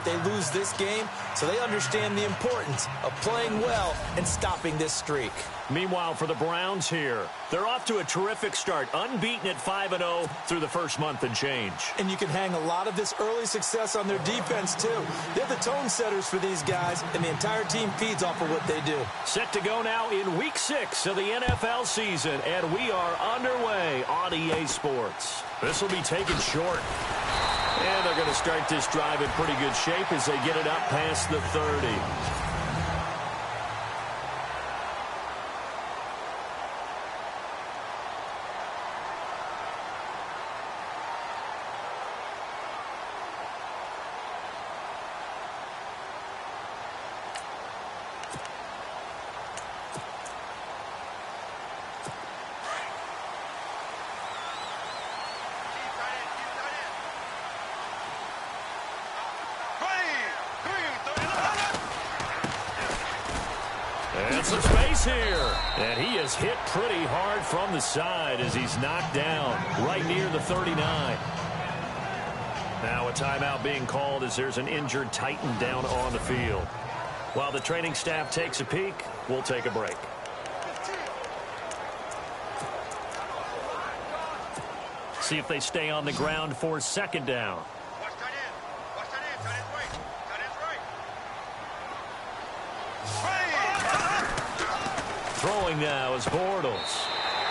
that they lose this game, so they understand the importance of playing well and stopping this streak. Meanwhile, for the Browns here, they're off to a terrific start, unbeaten at 5-0 through the first month and change. And you can hang a lot of this early success on their defense, too. They're the tone setters for these guys, and the entire team feeds off of what they do. Set to go now in Week 6 of the NFL season, and we are underway on EA Sports. This will be taken short. And they're going to start this drive in pretty good shape as they get it up past the 30. And some space here. And he is hit pretty hard from the side as he's knocked down right near the 39. Now a timeout being called as there's an injured Titan down on the field. While the training staff takes a peek, we'll take a break. See if they stay on the ground for second down. Throwing now is Bortles.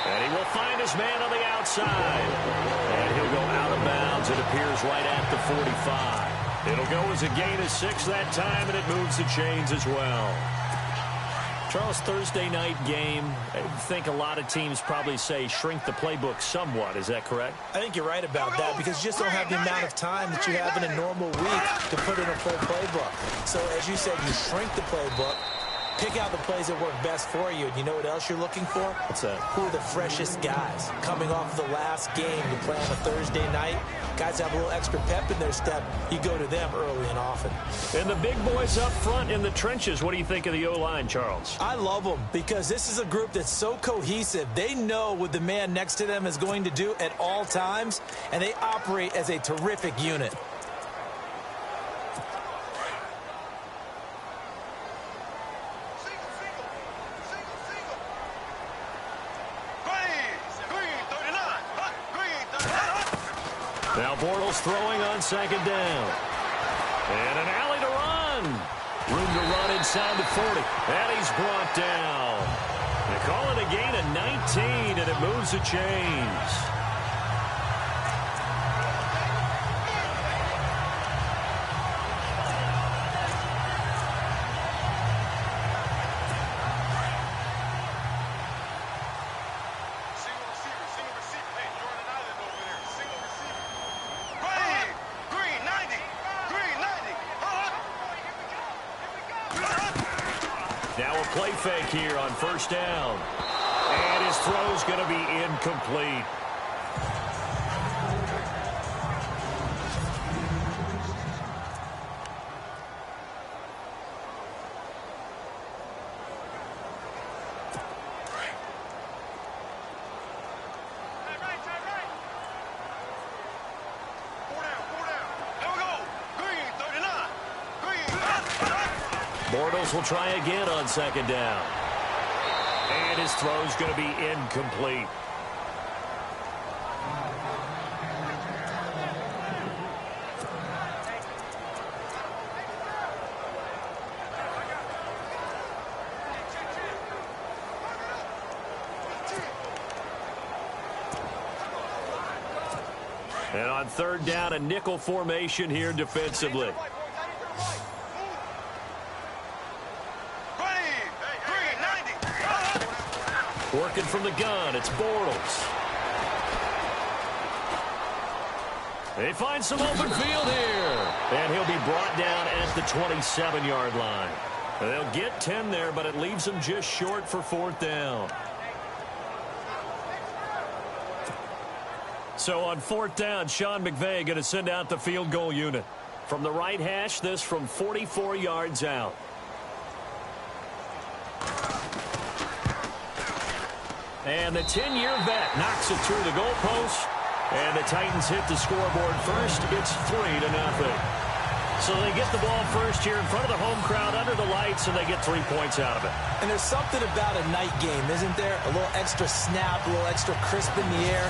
And he will find his man on the outside. And he'll go out of bounds. It appears right at the 45. It'll go as a gain of 6 that time, and it moves the chains as well. Charles, Thursday night game, I think a lot of teams probably say shrink the playbook somewhat. Is that correct? I think you're right about that because you just don't have the amount of time that you have in a normal week to put in a full playbook. So, as you said, you shrink the playbook. Pick out the plays that work best for you. And you know what else you're looking for? What's that? Who are the freshest guys? Coming off of the last game to play on a Thursday night, guys have a little extra pep in their step. You go to them early and often. And the big boys up front in the trenches, what do you think of the O-line, Charles? I love them because this is a group that's so cohesive. They know what the man next to them is going to do at all times, and they operate as a terrific unit. Now Bortles throwing on second down. And an alley to run. Room to run inside the 40. And he's brought down. They call it a gain of 19, and it moves the chains. Now a play fake here on first down. And his throw's going to be incomplete. Bortles will try again on second down. And his throw's going to be incomplete. And on third down, a nickel formation here defensively. Working from the gun, it's Bortles. They find some open field here. And he'll be brought down at the 27-yard line. They'll get 10 there, but it leaves them just short for fourth down. So on fourth down, Sean McVay going to send out the field goal unit. From the right hash, this from 44 yards out. And the 10-year vet knocks it through the goalpost. And the Titans hit the scoreboard first. It's 3-0. So they get the ball first here in front of the home crowd under the lights, and they get 3 points out of it. And there's something about a night game, isn't there? A little extra snap, a little extra crisp in the air.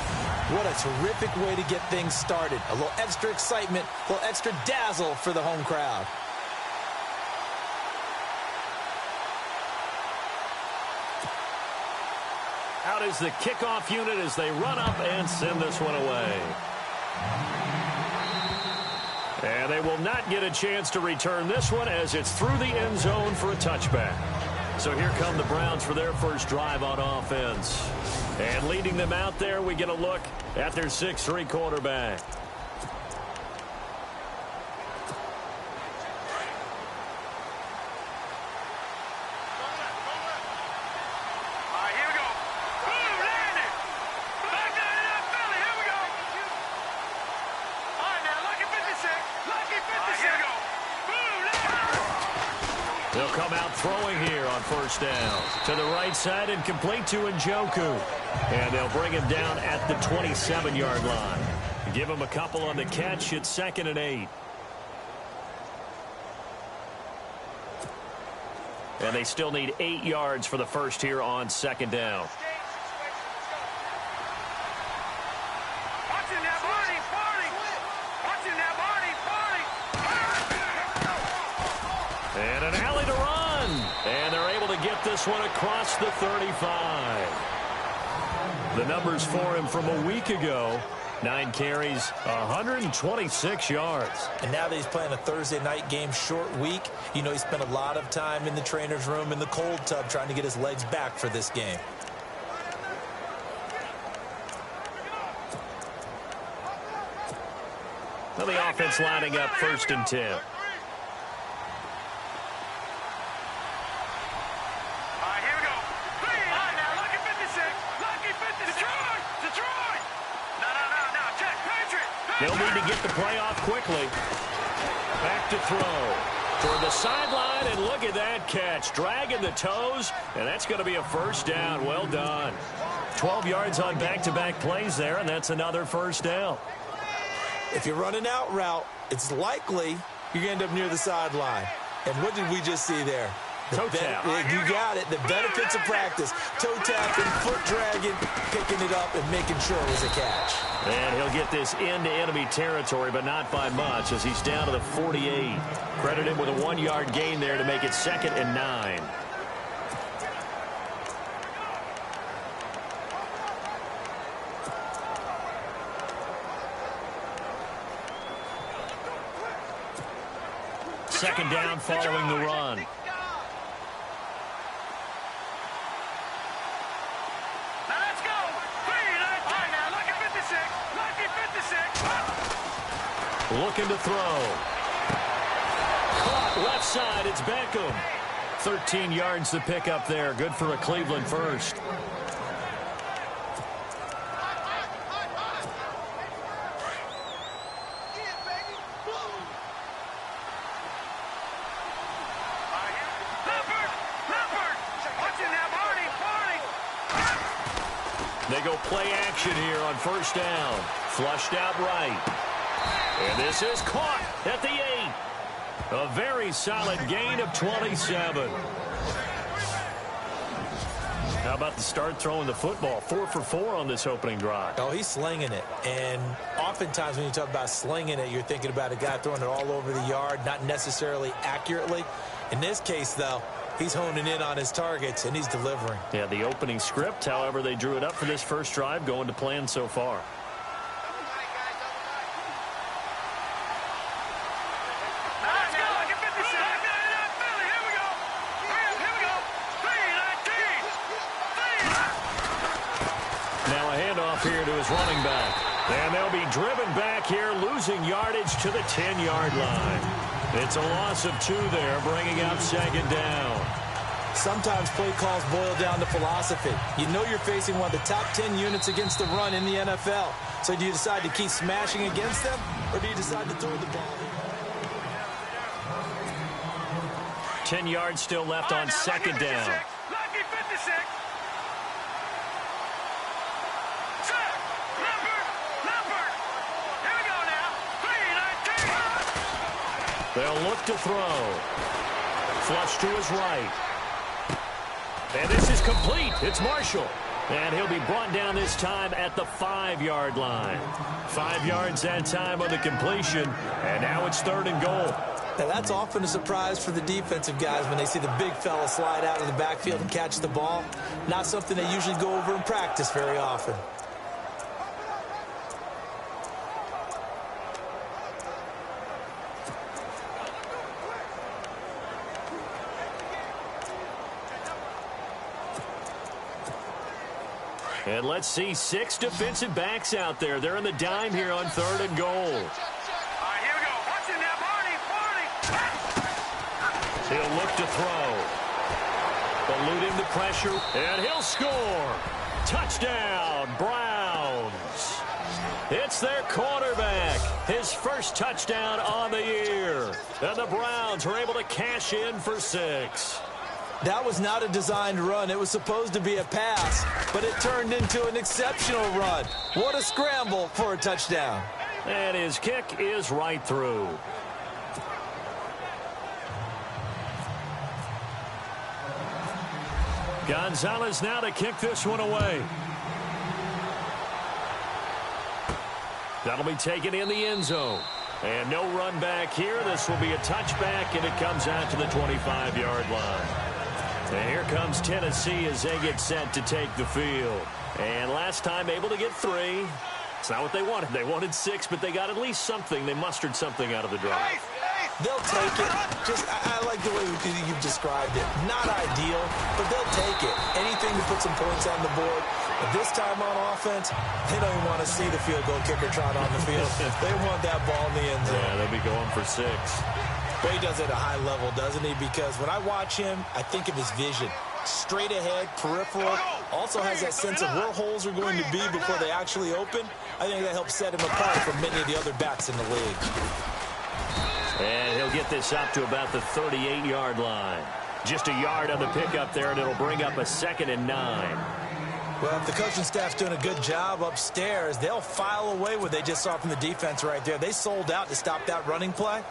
What a terrific way to get things started. A little extra excitement, a little extra dazzle for the home crowd. Out is the kickoff unit as they run up and send this one away. And they will not get a chance to return this one as it's through the end zone for a touchback. So here come the Browns for their first drive on offense. And leading them out there, we get a look at their 6'3" quarterback. They'll come out throwing here on first down. To the right side and complete to Njoku. And they'll bring him down at the 27-yard line. Give him a couple on the catch. It's 2nd and 8. And they still need 8 yards for the first here on 2nd down. And an alley to run. And they're able to get this one across the 35. The numbers for him from a week ago. 9 carries, 126 yards. And now that he's playing a Thursday night game, short week, you know he spent a lot of time in the trainer's room in the cold tub trying to get his legs back for this game. Well, the offense lining up 1st and 10. They'll need to get the play off quickly. Back to throw. Toward the sideline, and look at that catch. Dragging the toes, and that's going to be a first down. Well done. 12 yards on back-to-back plays there, and that's another first down. If you're running out route, it's likely you're going to end up near the sideline. And what did we just see there? Toe tap. You got it. The benefits of practice. Toe tapping, foot dragging, picking it up, and making sure it was a catch. And he'll get this into enemy territory, but not by much as he's down to the 48. Credit him with a 1-yard gain there to make it 2nd and 9. Second down following the run. Looking to throw. Caught left side. It's Beckham. 13 yards to pick up there. Good for a Cleveland first. They go play action here on first down. Flushed out right. And this is caught at the 8. A very solid gain of 27. How about the start throwing the football? 4 for 4 on this opening drive. Oh, he's slinging it. And oftentimes when you talk about slinging it, you're thinking about a guy throwing it all over the yard, not necessarily accurately. In this case, though, he's honing in on his targets, and he's delivering. Yeah, the opening script, however, they drew it up for this first drive, going to plan so far. Here to his running back. And they'll be driven back here, losing yardage to the 10-yard line. It's a loss of 2 there, bringing up 2nd down. Sometimes play calls boil down to philosophy. You know you're facing one of the top 10 units against the run in the NFL. So do you decide to keep smashing against them, or do you decide to throw the ball? 10 yards still left on 2nd down. They'll look to throw. Flush to his right. And this is complete. It's Marshall. And he'll be brought down this time at the 5-yard line. 5 yards that time on the completion. And now it's 3rd and goal. Now that's often a surprise for the defensive guys when they see the big fella slide out of the backfield and catch the ball. Not something they usually go over in practice very often. And let's see 6 defensive backs out there. They're in the dime here on 3rd and goal. All right, here we go. Watch it now, Barney. He'll look to throw. Eluding the pressure, and he'll score. Touchdown, Browns. It's their quarterback. His first touchdown on the year. And the Browns are able to cash in for 6. That was not a designed run. It was supposed to be a pass, but it turned into an exceptional run. What a scramble for a touchdown. And his kick is right through. Gonzalez now to kick this one away. That'll be taken in the end zone. And no run back here. This will be a touchback, and it comes out to the 25-yard line. And here comes Tennessee as they get set to take the field. And last time able to get 3. It's not what they wanted. They wanted 6, but they got at least something. They mustered something out of the drive. They'll take it. I like the way you've described it. Not ideal, but they'll take it. Anything to put some points on the board. But this time on offense, they don't even want to see the field goal kicker trot on the field. They want that ball in the end zone. Yeah, they'll be going for 6. But he does it at a high level, doesn't he? Because when I watch him, I think of his vision. Straight ahead, peripheral. Also has that sense of where holes are going to be before they actually open. I think that helps set him apart from many of the other backs in the league. And he'll get this up to about the 38-yard line. Just a yard on the pickup there, and it'll bring up a 2nd and 9. Well, if the coaching staff's doing a good job upstairs, they'll file away what they just saw from the defense right there. They sold out to stop that running play.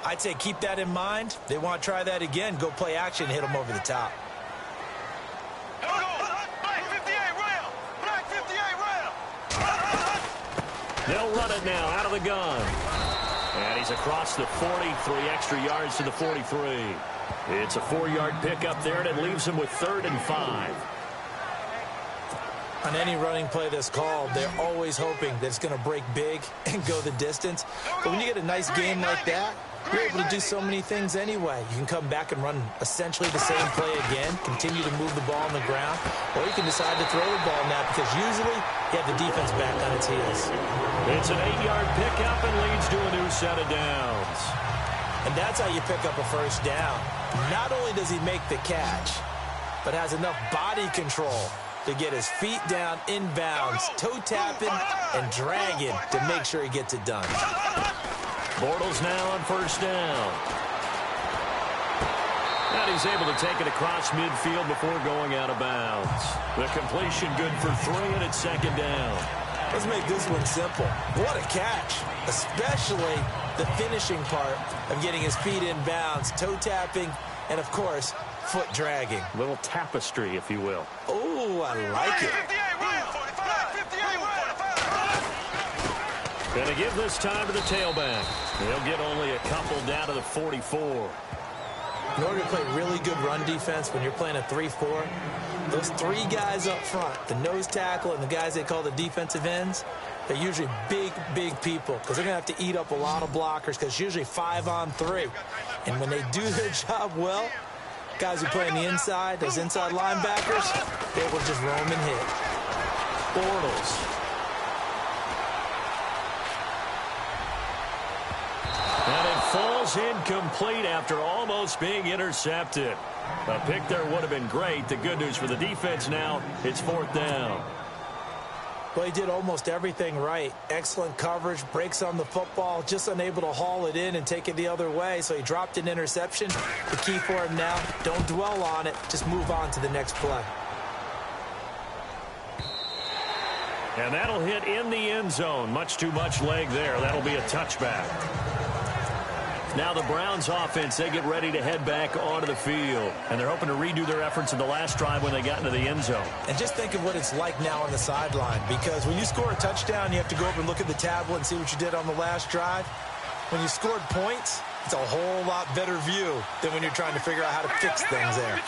I'd say keep that in mind. They want to try that again. Go play action and hit them over the top. They'll run it now out of the gun. And he's across the 40, 3 extra yards to the 43. It's a 4-yard pickup there, and it leaves him with 3rd and 5. On any running play that's called, they're always hoping that it's going to break big and go the distance. But when you get a nice game like that, you're able to do so many things anyway. You can come back and run essentially the same play again, continue to move the ball on the ground, or you can decide to throw the ball now because usually you have the defense back on its heels. It's an 8-yard pickup and leads to a new set of downs. And that's how you pick up a first down. Not only does he make the catch, but has enough body control to get his feet down inbounds, toe tapping and dragging to make sure he gets it done. Bortles now on first down. And he's able to take it across midfield before going out of bounds. The completion good for 3, and it's 2nd down. Let's make this one simple. What a catch, especially the finishing part of getting his feet in bounds, toe tapping, and of course, foot dragging. A little tapestry, if you will. Oh, I like it. Gonna give this time to the tailback. They'll get only a couple down to the 44. In order to play really good run defense when you're playing a 3-4, those 3 guys up front, the nose tackle and the guys they call the defensive ends, they're usually big, big people because they're going to have to eat up a lot of blockers because it's usually 5-on-3. And when they do their job well, guys who play on the inside, those inside linebackers, they will just roam and hit. Bortles. And it falls incomplete after almost being intercepted. A pick there would have been great. The good news for the defense now, it's 4th down. Well, he did almost everything right. Excellent coverage, breaks on the football, just unable to haul it in and take it the other way. So he dropped an interception. The key for him now, don't dwell on it. Just move on to the next play. And that'll hit in the end zone. Much too much leg there. That'll be a touchback. Now the Browns offense, they get ready to head back onto the field. And they're hoping to redo their efforts in the last drive when they got into the end zone. And just think of what it's like now on the sideline, because when you score a touchdown, you have to go over and look at the tablet and see what you did on the last drive. When you scored points, it's a whole lot better view than when you're trying to figure out how to fix things there.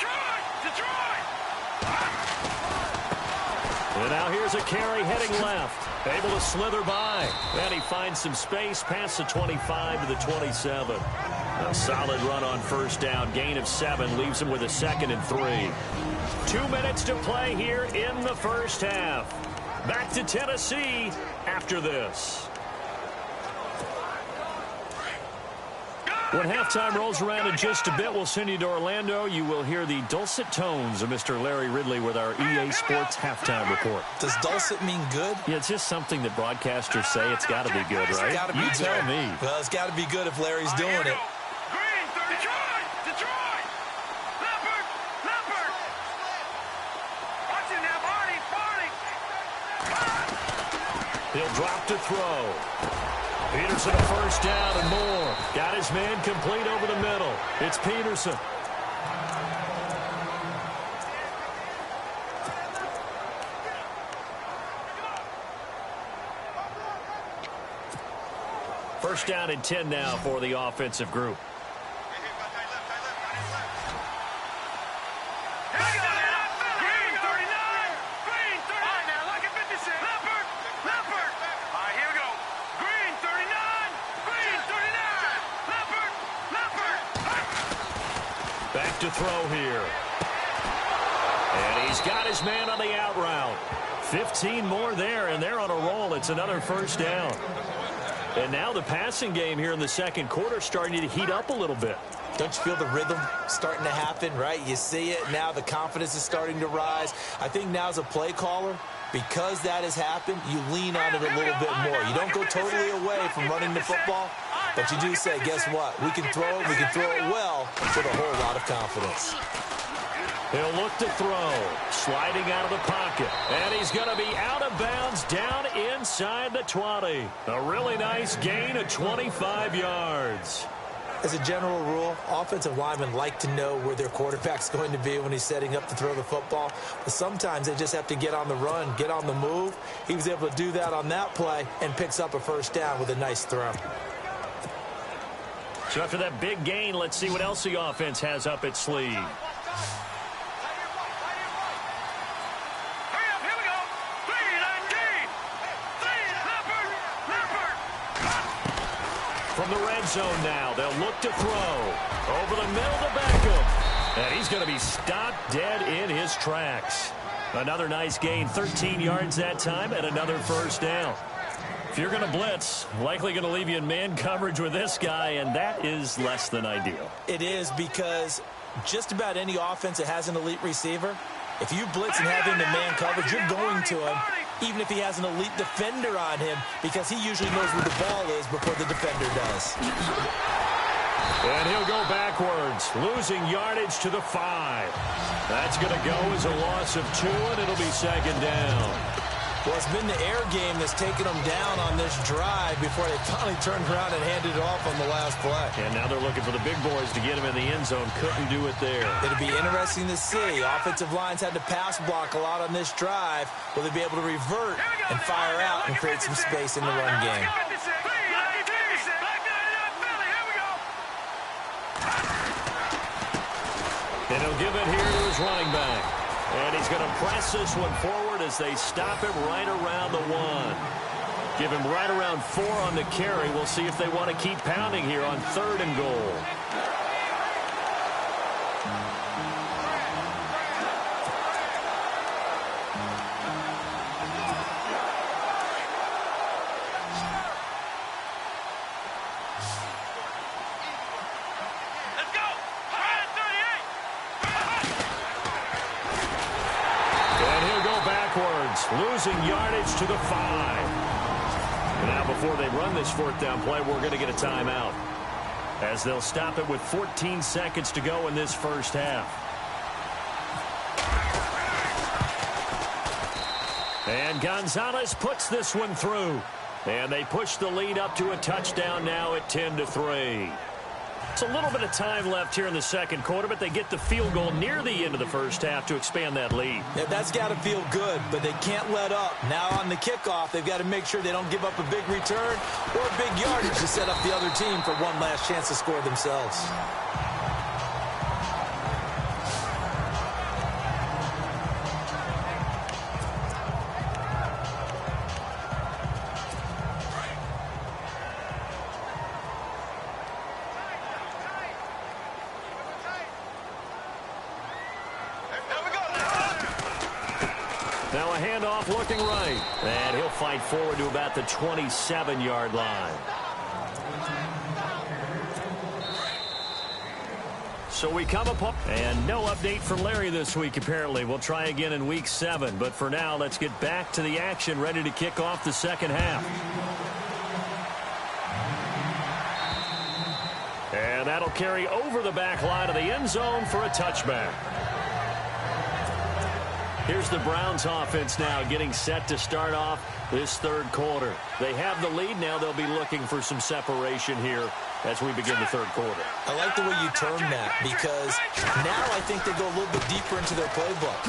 And now here's a carry heading left. Able to slither by. And he finds some space past the 25 to the 27. A solid run on first down. Gain of 7 leaves him with a 2nd and 3. 2 minutes to play here in the first half. Back to Tennessee after this. When halftime rolls around in just a bit, we'll send you to Orlando. You will hear the dulcet tones of Mr. Larry Ridley with our EA Sports halftime report. Does dulcet mean good? Yeah, it's just something that broadcasters say. It's got to be good, right? It's gotta be you good. tell me. Well, it's got to be good if Larry's doing it. He'll drop to throw. Peterson a first down and more. Got his man complete over the middle. It's Peterson. First down and 10 now for the offensive group. Back to throw here. And he's got his man on the out route. 15 more there, and they're on a roll. It's another first down. And now the passing game here in the second quarter starting to heat up a little bit. Don't you feel the rhythm starting to happen, right? You see it. Now the confidence is starting to rise. I think now as a play caller, because that has happened, you lean on it a little bit more. You don't go totally away from running the football, but you do say, guess what? We can throw it. We can throw it well with a whole lot of confidence. He'll look to throw. Sliding out of the pocket. And he's going to be out of bounds down inside the 20. A really nice gain of 25 yards. As a general rule, offensive linemen like to know where their quarterback's going to be when he's setting up to throw the football. But sometimes they just have to get on the run, get on the move. He was able to do that on that play and picks up a first down with a nice throw. So after that big gain, let's see what else the offense has up its sleeve. From the red zone now, they'll look to throw. Over the middle to Beckham. And he's going to be stopped dead in his tracks. Another nice gain, 13 yards that time, and another first down. If you're going to blitz, likely going to leave you in man coverage with this guy, and that is less than ideal. It is, because just about any offense that has an elite receiver, if you blitz and have him in man coverage, you're going to him, even if he has an elite defender on him, because he usually knows where the ball is before the defender does. And he'll go backwards, losing yardage to the 5. That's going to go as a loss of 2, and it'll be second down. Well, it's been the air game that's taken them down on this drive before they finally turned around and handed it off on the last play. And now they're looking for the big boys to get him in the end zone. Couldn't do it there. It'll be interesting to see. Offensive lines had to pass block a lot on this drive. Will they be able to revert and fire out and create some space in the run game? And he'll give it here to his running back. And he's going to press this one forward as they stop him right around the 1. Give him right around 4 on the carry. We'll see if they want to keep pounding here on 3rd and goal. Losing yardage to the 5. Now before they run this 4th down play, we're going to get a timeout, as they'll stop it with 14 seconds to go in this first half. And Gonzalez puts this one through. And they push the lead up to a touchdown now at 10-3. It's a little bit of time left here in the second quarter, but they get the field goal near the end of the first half to expand that lead. Yeah, that's got to feel good, but they can't let up. Now on the kickoff, they've got to make sure they don't give up a big return or a big yardage to set up the other team for one last chance to score themselves. Now a handoff looking right. And he'll fight forward to about the 27-yard line. So we come upon, and no update from Larry this week, apparently. We'll try again in week 7. But for now, let's get back to the action, ready to kick off the second half. And that'll carry over the back line of the end zone for a touchback. Here's the Browns offense now getting set to start off this third quarter. They have the lead now. They'll be looking for some separation here as we begin the third quarter. I like the way you term that because now I think they go a little bit deeper into their playbook.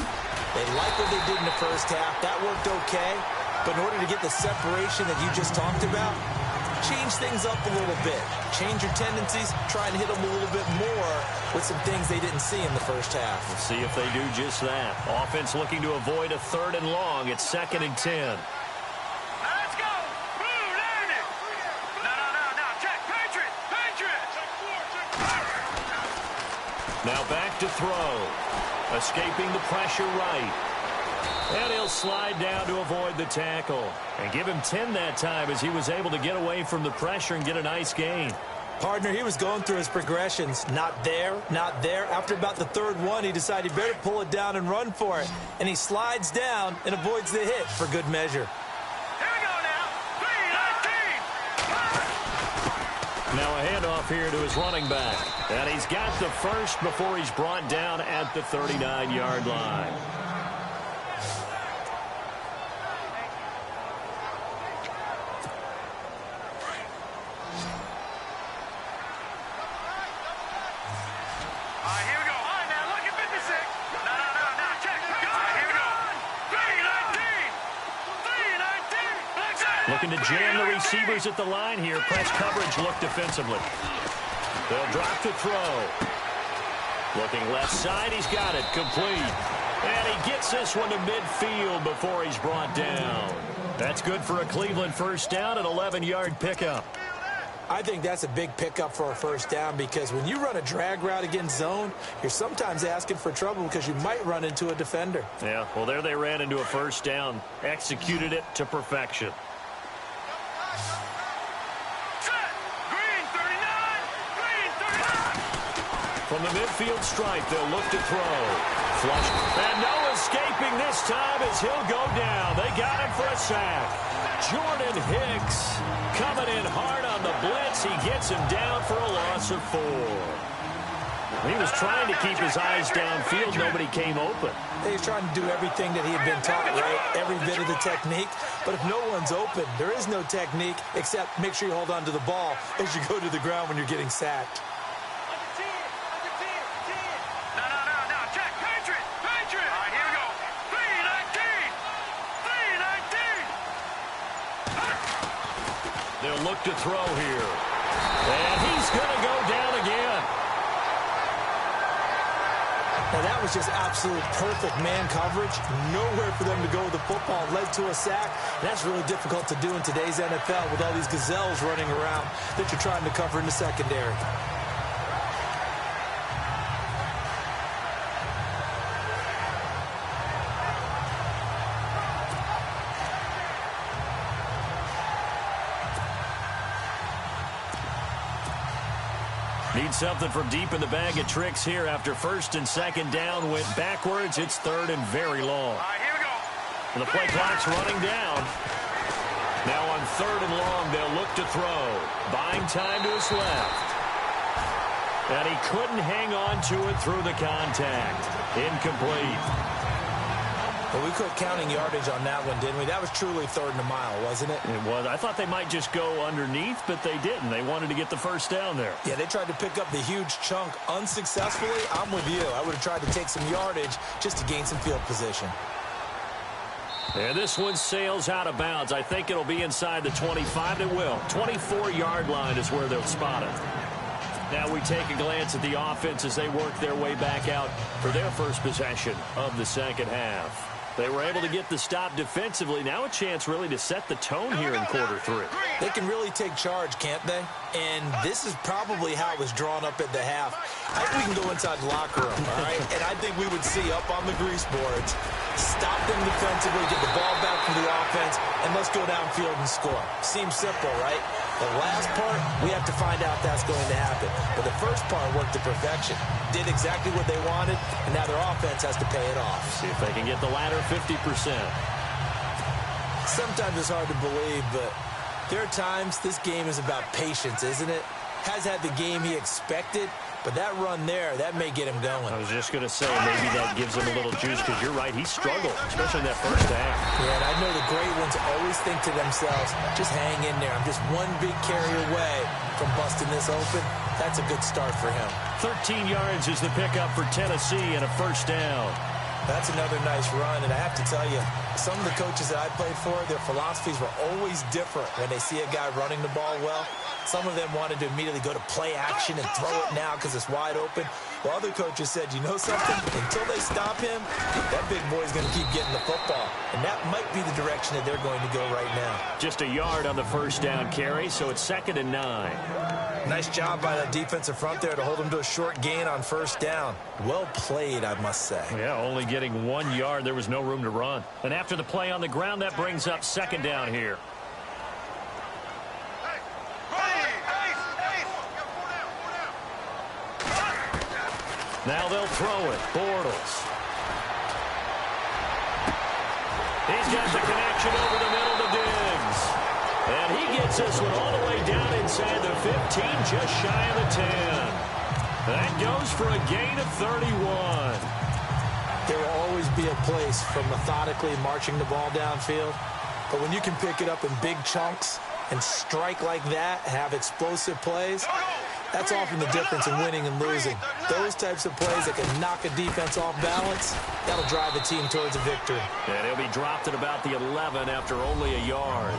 They like what they did in the first half. That worked okay. But in order to get the separation that you just talked about, change things up a little bit. Change your tendencies. Try and hit them a little bit more with some things they didn't see in the first half. Let's see if they do just that. Offense looking to avoid a 3rd and long. It's 2nd and 10. Let's go. Boom, land it. No. Check. Patriot. Now back to throw. Escaping the pressure right. And he'll slide down to avoid the tackle. And give him 10 that time as he was able to get away from the pressure and get a nice gain. Partner, he was going through his progressions. Not there, not there. After about the 3rd one, he decided he better pull it down and run for it. And he slides down and avoids the hit for good measure. Here we go now. 3-19. Now a handoff here to his running back. And he's got the first before he's brought down at the 39-yard line. Here we go. All right, now look at 56. No. Check. Here we go. 3-19. Looking to jam the receivers at the line here. Press coverage look defensively. They'll drop to throw. Looking left side. He's got it. Complete. And he gets this one to midfield before he's brought down. That's good for a Cleveland first down, an 11-yard pickup. I think that's a big pickup for a first down because when you run a drag route against zone, you're sometimes asking for trouble because you might run into a defender. Yeah, well, there they ran into a first down. Executed it to perfection. Green 39. From the midfield stripe, they'll look to throw. Flush. And no escaping this time as he'll go down. They got him for a sack. Jordan Hicks coming in hard on the blitz. He gets him down for a loss of 4. He was trying to keep his eyes downfield. Nobody came open. He's trying to do everything that he had been taught, right? Every bit of the technique. But if no one's open, there is no technique except make sure you hold on to the ball as you go to the ground when you're getting sacked. No. Check. Patriot. All right, here we go. 3-19. They'll look to throw here. And he's going to go down again. Now, that was just absolute perfect man coverage. Nowhere for them to go with the football. Led to a sack. And that's really difficult to do in today's NFL with all these gazelles running around that you're trying to cover in the secondary. Need something from deep in the bag of tricks here after 1st and 2nd down went backwards. It's 3rd and very long. All right, here we go. And the play clock's running down. Now on 3rd and long, they'll look to throw. Buying time to his left. And he couldn't hang on to it through the contact. Incomplete. Well, we quit counting yardage on that one, didn't we? That was truly 3rd and a mile, wasn't it? It was. I thought they might just go underneath, but they didn't. They wanted to get the first down there. Yeah, they tried to pick up the huge chunk unsuccessfully. I'm with you. I would have tried to take some yardage just to gain some field position. And this one sails out of bounds. I think it'll be inside the 25. It will. 24-yard line is where they'll spot it. Now we take a glance at the offense as they work their way back out for their first possession of the second half. They were able to get the stop defensively. Now a chance really to set the tone here in quarter 3. They can really take charge, can't they? And this is probably how it was drawn up at the half. I think we can go inside the locker room, all right? And I think we would see up on the grease boards, stop them defensively, get the ball back from the offense, and let's go downfield and score. Seems simple, right? The last part, we have to find out that's going to happen. But the first part worked to perfection. Did exactly what they wanted, and now their offense has to pay it off. See if they can get the latter 50%. Sometimes it's hard to believe, but there are times this game is about patience, isn't it? Has had the game he expected, but that run there, that may get him going. I was just going to say, maybe that gives him a little juice, because you're right, he struggled, especially in that first half. Yeah, and I know the great ones always think to themselves, just hang in there. I'm just one big carry away from busting this open. That's a good start for him. 13 yards is the pickup for Tennessee and a first down. That's another nice run, and I have to tell you, some of the coaches that I played for, their philosophies were always different when they see a guy running the ball well. Some of them wanted to immediately go to play action and throw it now because it's wide open. Well, other coaches said, you know something? Until they stop him, that big boy's going to keep getting the football. And that might be the direction that they're going to go right now. Just a yard on the first down carry, so it's 2nd and 9. Nice job by that defensive front there to hold him to a short gain on first down. Well played, I must say. Yeah, only getting 1 yard. There was no room to run. And after the play on the ground, that brings up 2nd down here. Now they'll throw it. Bortles. He's got the connection over the middle to Diggs. And he gets this one all the way down inside the 15, just shy of the 10. That goes for a gain of 31. There will always be a place for methodically marching the ball downfield. But when you can pick it up in big chunks and strike like that, have explosive plays, that's often the difference in winning and losing. Those types of plays that can knock a defense off balance, that'll drive a team towards a victory. And he'll be dropped at about the 11 after only a yard.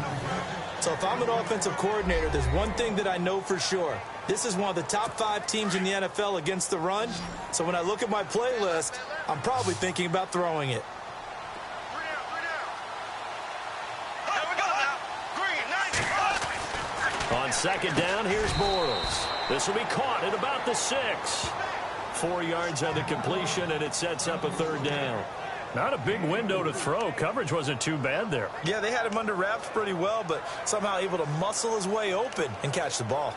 So if I'm an offensive coordinator, there's one thing that I know for sure. This is one of the top 5 teams in the NFL against the run. So when I look at my playlist, I'm probably thinking about throwing it. On 2nd down, here's Bortles. This will be caught at about the 6. 4 yards on the completion, and it sets up a 3rd down. Not a big window to throw. Coverage wasn't too bad there. Yeah, they had him under wraps pretty well, but somehow able to muscle his way open and catch the ball.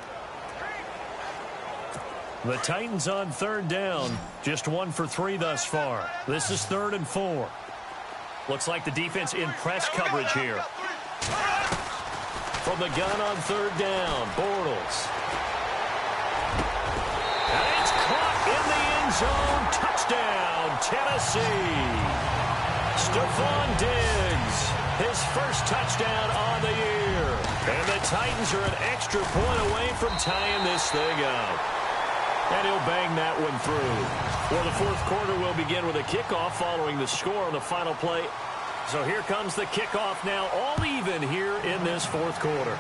The Titans on 3rd down. Just 1 for 3 thus far. This is 3rd and 4. Looks like the defense in press coverage here. From the gun on 3rd down, Bortles. And it's caught in the end zone. Touchdown, Tennessee. Stephon Diggs, his first touchdown on the year. And the Titans are an extra point away from tying this thing up. And he'll bang that one through. Well, the 4th quarter will begin with a kickoff following the score on the final play. So here comes the kickoff now, all even here in this 4th quarter.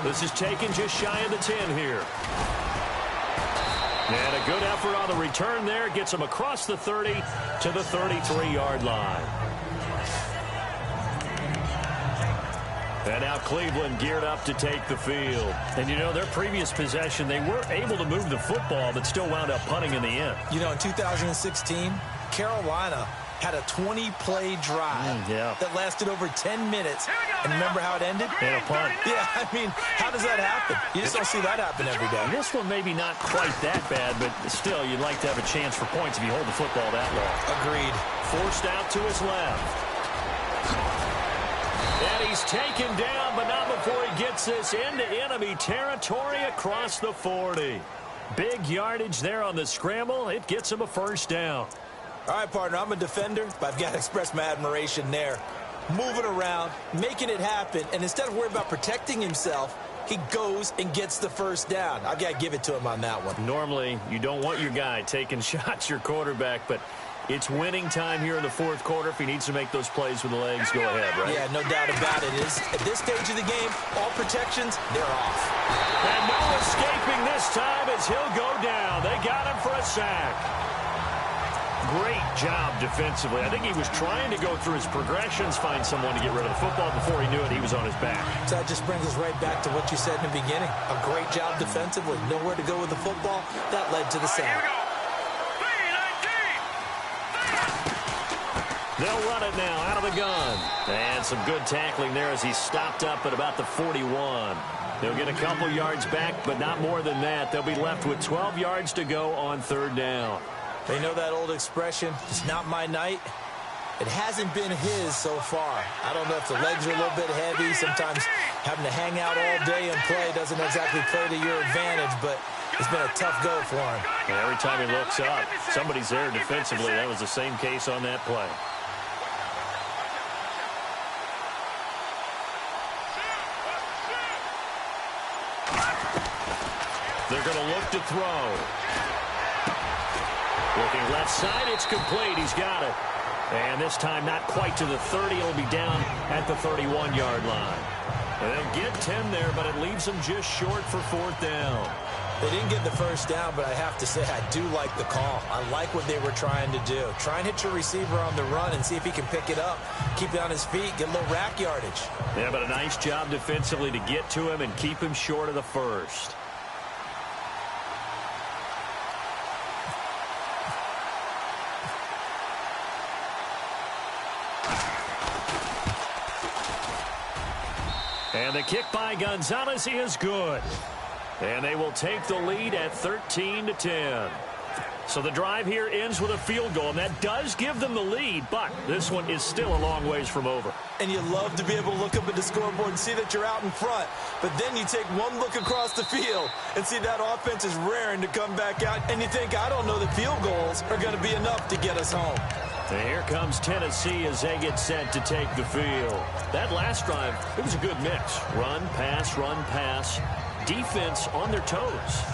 This is taken just shy of the 10 here. And a good effort on the return there. Gets him across the 30 to the 33-yard line. And now Cleveland geared up to take the field. And, you know, their previous possession, they were able to move the football, but still wound up punting in the end. You know, in 2016, Carolina had a 20-play drive that lasted over 10 minutes. And remember how it ended? And a punt. Yeah, I mean, how does that happen? You just don't see that happen every day. This one maybe not quite that bad, but still, you'd like to have a chance for points if you hold the football that long. Agreed. Forced out to his left. And he's taken down, but not before he gets this into enemy territory across the 40. Big yardage there on the scramble. It gets him a first down. All right, partner, I'm a defender, but I've got to express my admiration there. Moving around, making it happen, and instead of worrying about protecting himself, he goes and gets the first down. I've got to give it to him on that one. Normally, you don't want your guy taking shots, your quarterback, but it's winning time here in the fourth quarter. If he needs to make those plays with the legs, go ahead, right? Yeah, no doubt about it. At this stage of the game, all protections, they're off. And no escaping this time as he'll go down. They got him for a sack. Great job defensively. I think he was trying to go through his progressions, find someone to get rid of the football. Before he knew it, he was on his back. So that just brings us right back to what you said in the beginning. A great job defensively. Nowhere to go with the football. That led to the sack. They'll run it now out of the gun. And some good tackling there as he stopped up at about the 41. They'll get a couple yards back, but not more than that. They'll be left with 12 yards to go on third down. They know that old expression, it's not my night. It hasn't been his so far. I don't know if the legs are a little bit heavy. Sometimes having to hang out all day and play doesn't exactly play to your advantage, but it's been a tough go for him. And every time he looks up, somebody's there defensively. That was the same case on that play. They're going to look to throw. Looking left side, it's complete. He's got it. And this time not quite to the 30. It'll be down at the 31-yard line. And they'll get 10 there, but it leaves them just short for fourth down. They didn't get the first down, but I have to say I do like the call. I like what they were trying to do. Try and hit your receiver on the run and see if he can pick it up, keep it on his feet, get a little rack yardage. Yeah, but a nice job defensively to get to him and keep him short of the first. And the kick by Gonzalez is good. And they will take the lead at 13-10. So the drive here ends with a field goal, and that does give them the lead, but this one is still a long ways from over. And you love to be able to look up at the scoreboard and see that you're out in front. But then you take one look across the field and see that offense is raring to come back out, and you think, I don't know that field goals are going to be enough to get us home. And here comes Tennessee as they get set to take the field. That last drive, it was a good mix. Run, pass, defense on their toes.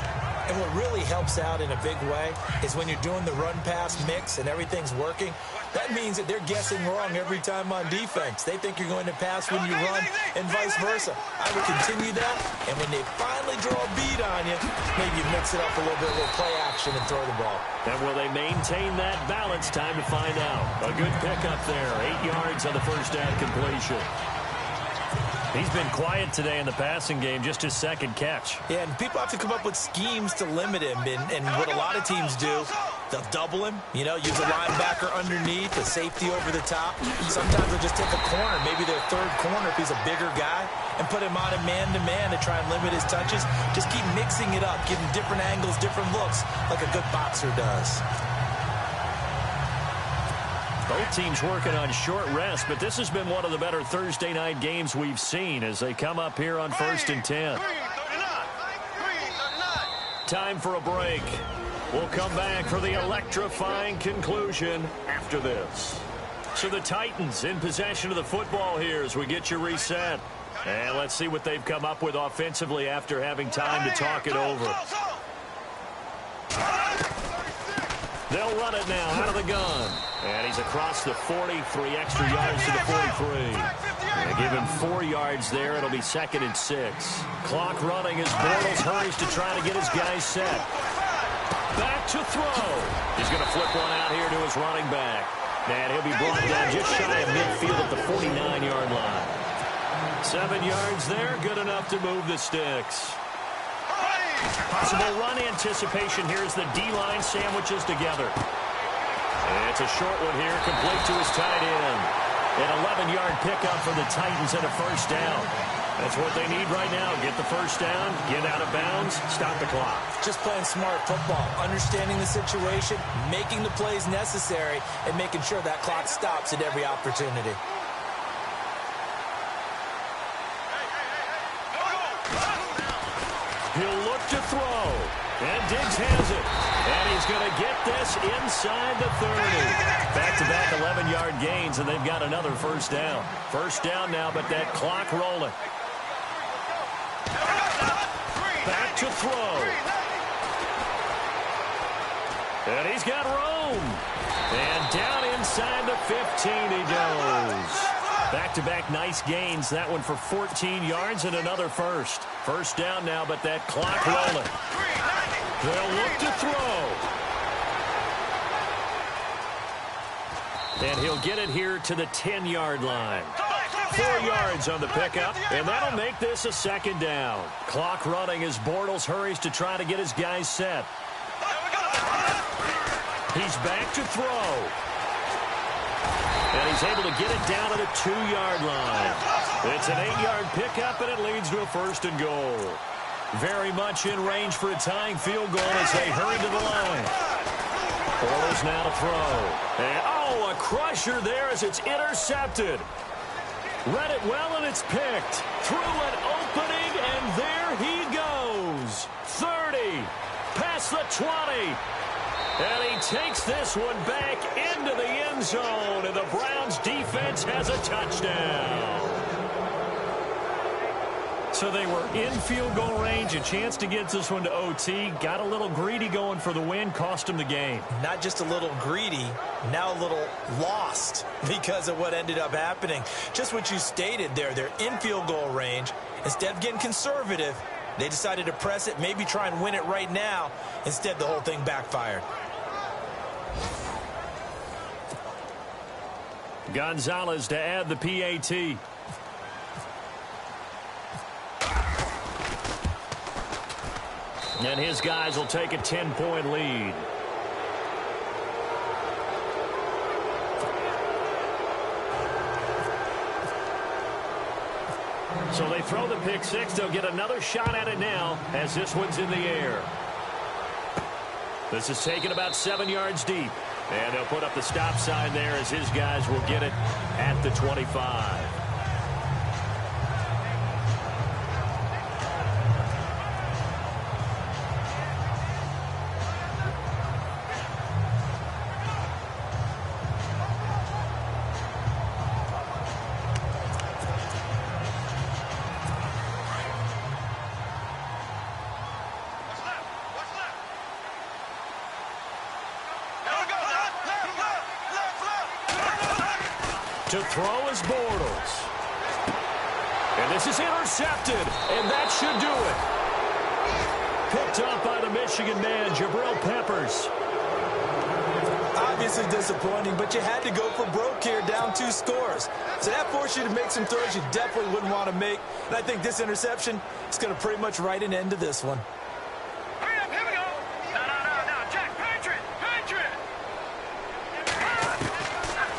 And what really helps out in a big way is when you're doing the run-pass mix and everything's working, that means that they're guessing wrong every time on defense. They think you're going to pass when you run and vice versa. I would continue that, and when they finally draw a beat on you, maybe you mix it up a little bit with play action and throw the ball. And will they maintain that balance? Time to find out. A good pickup there. 8 yards on the first down completion. He's been quiet today in the passing game, just his second catch. Yeah, and people have to come up with schemes to limit him. And what a lot of teams do, they'll double him, use a linebacker underneath, a safety over the top. Sometimes they'll just take a corner, maybe their third corner if he's a bigger guy, and put him on a man-to-man to try and limit his touches. Just keep mixing it up, giving different angles, different looks, like a good boxer does. Both teams working on short rest, but this has been one of the better Thursday night games we've seen as they come up here on 1st and 10. Time for a break. We'll come back for the electrifying conclusion after this. So the Titans in possession of the football here as we get you reset. And let's see what they've come up with offensively after having time to talk it over. They'll run it now out of the gun. And he's across the 40, 3 extra yards to the 43. They give him 4 yards there. It'll be 2nd and 6. Clock running as Bortles hurries to try to get his guys set. Back to throw. He's going to flip one out here to his running back. And he'll be brought down just shy of midfield at the 49-yard line. 7 yards there, good enough to move the sticks. Possible run anticipation here as the D-line sandwiches together. And it's a short one here, complete to his tight end. An 11-yard pickup for the Titans and a first down. That's what they need right now. Get the first down, get out of bounds, stop the clock. Just playing smart football, understanding the situation, making the plays necessary, and making sure that clock stops at every opportunity. He'll look to throw. And Diggs has it. And he he's going to get this inside the 30. Back-to-back 11-yard gains, and they've got another first down. First down now, but that clock rolling. Back to throw. And he's got room. And down inside the 15 he goes. Back-to-back nice gains. That one for 14 yards and another first. First down now, but that clock rolling. They'll look to throw. And he'll get it here to the 10-yard line. 4 yards on the pickup, and that'll make this a second down. Clock running as Bortles hurries to try to get his guys set. He's back to throw. And he's able to get it down to the 2-yard line. It's an 8-yard pickup, and it leads to a first and goal. Very much in range for a tying field goal as they hurry to the line. Bortles now to throw. And, a crusher there as it's intercepted. Read it well, and it's picked. Through an opening, and there he goes. 30, past the 20. And he takes this one back into the end zone, and the Browns defense has a touchdown. So they were in field goal range, a chance to get this one to OT. Got a little greedy going for the win, cost him the game. Not just a little greedy, now a little lost because of what ended up happening. Just what you stated there, they're in field goal range. Instead of getting conservative, they decided to press it, maybe try and win it right now. Instead, the whole thing backfired. Gonzalez to add the PAT. And his guys will take a 10-point lead. So they throw the pick six. They'll get another shot at it now as this one's in the air. This is taken about 7 yards deep. And they'll put up the stop sign there as his guys will get it at the 25. To throw is Bortles. And this is intercepted, and that should do it. Picked up by the Michigan man, Jabril Peppers. Obviously disappointing, but you had to go for broke here, down 2 scores. So that forced you to make some throws you definitely wouldn't want to make. And I think this interception is going to pretty much write an end to this one. Hurry up, here we go. No, Jack, Patriot.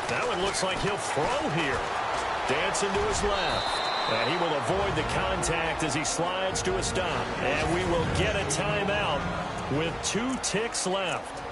That one looks like he'll throw here. Dancing to his left. And he will avoid the contact as he slides to a stop. And we will get a timeout with 2 ticks left.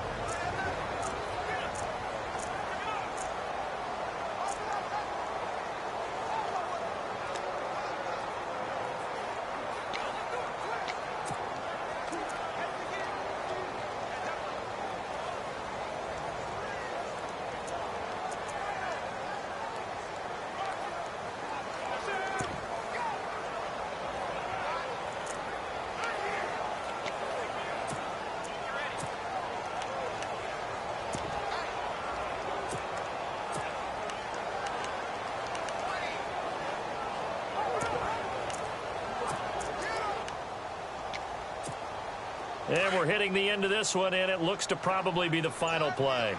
And we're hitting the end of this one, and it looks to probably be the final play.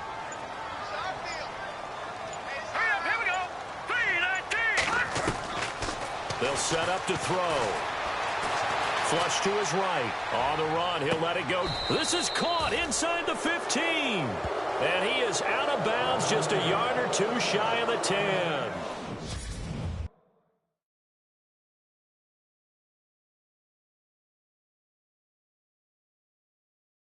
Hurry up, here we go. 3-19. They'll set up to throw. Flush to his right. On the run, he'll let it go. This is caught inside the 15. And he is out of bounds just a yard or 2 shy of the 10.